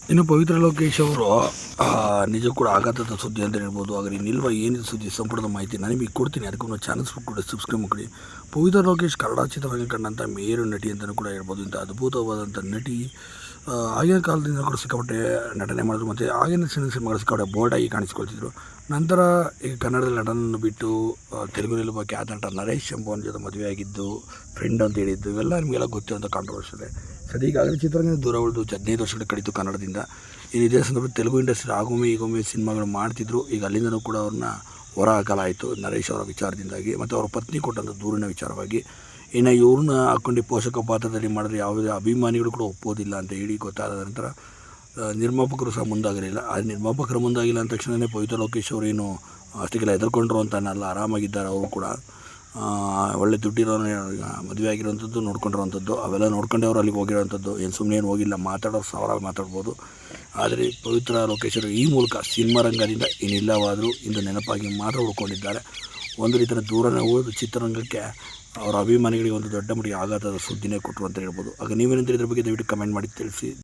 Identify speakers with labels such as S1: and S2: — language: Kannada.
S1: ಇನ್ನು ಪವಿತ್ರ ಲೋಕೇಶ್ ಅವರು ನಿಜ ಕೂಡ ಆಘಾತದ ಸುದ್ದಿ ಅಂತ ಹೇಳ್ಬೋದು. ಆದರೆ ನಿಲ್ವ ಏನಿದೆ ಸುದ್ದಿ ಸಂಪೂರ್ಣ ಮಾಹಿತಿ ನಾನು ನಿಮಗೆ ಕೊಡ್ತೀನಿ. ಅದಕ್ಕೆ ಚಾನಲ್ಸ್ ಕೂಡ ಸಬ್ಸ್ಕ್ರೈಬ್ ಮಾಡಿ. ಪವಿತ್ರ ಲೋಕೇಶ್ ಕನ್ನಡ ಚಿತ್ರರಂಗ ಕಂಡಂಥ ಮೇರು ನಟಿ ಅಂತಲೂ ಕೂಡ ಹೇಳ್ಬೋದು. ಇಂಥ ಅದ್ಭುತವಾದಂಥ ನಟಿ ಆಗಿನ ಕಾಲದಿಂದ ಕೂಡ ಸಿಕ್ಕಾಪಟ್ಟೆ ನಟನೆ ಮಾಡಿದ್ರು ಮತ್ತು ಆಗಿನ ಸಿನಿಮಾಗಳು ಸಿಕ್ಕಾಪಟ್ಟೆ ಬೋಲ್ಡಾಗಿ ಕಾಣಿಸ್ಕೊಳ್ತಿದ್ರು. ನಂತರ ಈಗ ಕನ್ನಡದಲ್ಲಿ ನಟನನ್ನು ಬಿಟ್ಟು ತೆಲುಗಿನಲ್ಲಿ ಒಬ್ಬ ಖ್ಯಾತ ನಟ ನರೇಶ್ ಎಂಬುವನ ಜೊತೆ ಮದುವೆ ಆಗಿದ್ದು, ಫ್ರೆಂಡ್ ಅಂತ ಹೇಳಿದ್ದು, ಇವೆಲ್ಲ ನಿಮಗೆಲ್ಲ ಗೊತ್ತಿರೋಂಥ ಕಾಂಟ್ರವರ್ಸಿ ಇದೆ. ಸದ್ಯ ಈಗಾಗಲೇ ಚಿತ್ರರಂಗದ ದೂರ ಉಳಿದು 15 ವರ್ಷಗಳು ಕಳೀತು ಕನ್ನಡದಿಂದ. ಇನ್ನು ಇದೇ ಸಂದರ್ಭದಲ್ಲಿ ತೆಲುಗು ಇಂಡಸ್ಟ್ರಿ ಆಗೊಮ್ಮೆ ಈಗೊಮ್ಮೆ ಸಿನಿಮಾಗಳು ಮಾಡ್ತಿದ್ರು. ಈಗ ಅಲ್ಲಿಂದನೂ ಕೂಡ ಅವ್ರನ್ನ ಹೊರ ಹಾಕಲಾಯಿತು ನರೇಶ್ ಅವರ ವಿಚಾರದಿಂದಾಗಿ ಮತ್ತು ಅವರ ಪತ್ನಿ ಕೊಟ್ಟಂಥ ದೂರಿನ ವಿಚಾರವಾಗಿ. ಇನ್ನು ಇವ್ರನ್ನ ಹಾಕ್ಕೊಂಡು ಪೋಷಕ ಪಾತ್ರದಲ್ಲಿ ಮಾಡಿದ್ರೆ ಯಾವುದೇ ಅಭಿಮಾನಿಗಳು ಕೂಡ ಒಪ್ಪೋದಿಲ್ಲ ಅಂತ ಹೇಳಿ ಗೊತ್ತಾದ ನಂತರ ನಿರ್ಮಾಪಕರು ಸಹ ಮುಂದಾಗಲಿಲ್ಲ. ಆ ನಿರ್ಮಾಪಕರು ಮುಂದಾಗಿಲ್ಲ ಅಂದ ತಕ್ಷಣವೇ ಪವಿತ್ರ ಲೋಕೇಶ್ ಅವರೇನು ಅಷ್ಟಕ್ಕೆಲ್ಲ ಹೆದರ್ಕೊಂಡ್ರು ಅಂತನಲ್ಲ, ಆರಾಮಾಗಿದ್ದಾರೆ. ಅವರು ಕೂಡ ಒಳ್ಳೆ ದುಡ್ಡಿರೋನು ಮದುವೆ ಆಗಿರೋವಂಥದ್ದು, ನೋಡ್ಕೊಂಡಿರೋವಂಥದ್ದು, ಅವೆಲ್ಲ ನೋಡ್ಕೊಂಡೆ ಅವ್ರು ಅಲ್ಲಿಗೆ ಹೋಗಿರೋವಂಥದ್ದು. ಏನು ಸುಮ್ಮನೆ ಏನು ಹೋಗಿಲ್ಲ, ಮಾತಾಡೋರು ಸಾವಿರಾರು ಮಾತಾಡ್ಬೋದು. ಆದರೆ ಪವಿತ್ರ ಲೋಕೇಶ್ ಅವರು ಈ ಮೂಲಕ ಸಿನಿಮಾ ರಂಗದಿಂದ ಇನ್ನಿಲ್ಲವಾದರೂ ಇಂದು ನೆನಪಾಗಿ ಮಾತ್ರ ಉಳ್ಕೊಂಡಿದ್ದಾರೆ. ಒಂದು ರೀತಿಯ ದೂರನೇ ಉಳಿದು ಚಿತ್ರರಂಗಕ್ಕೆ ಅವರ ಅಭಿಮಾನಿಗಳಿಗೆ ಒಂದು ದೊಡ್ಡ ಮಟ್ಟಿಗೆ ಆಘಾತದ ಸುದ್ದಿನೇ ಕೊಟ್ಟರು ಅಂತ ಹೇಳ್ಬೋದು. ಆಗ ನೀವೇನಂತ ಇದ್ರ ಬಗ್ಗೆ ದಯವಿಟ್ಟು ಕಮೆಂಟ್ ಮಾಡಿ ತಿಳಿಸಿ.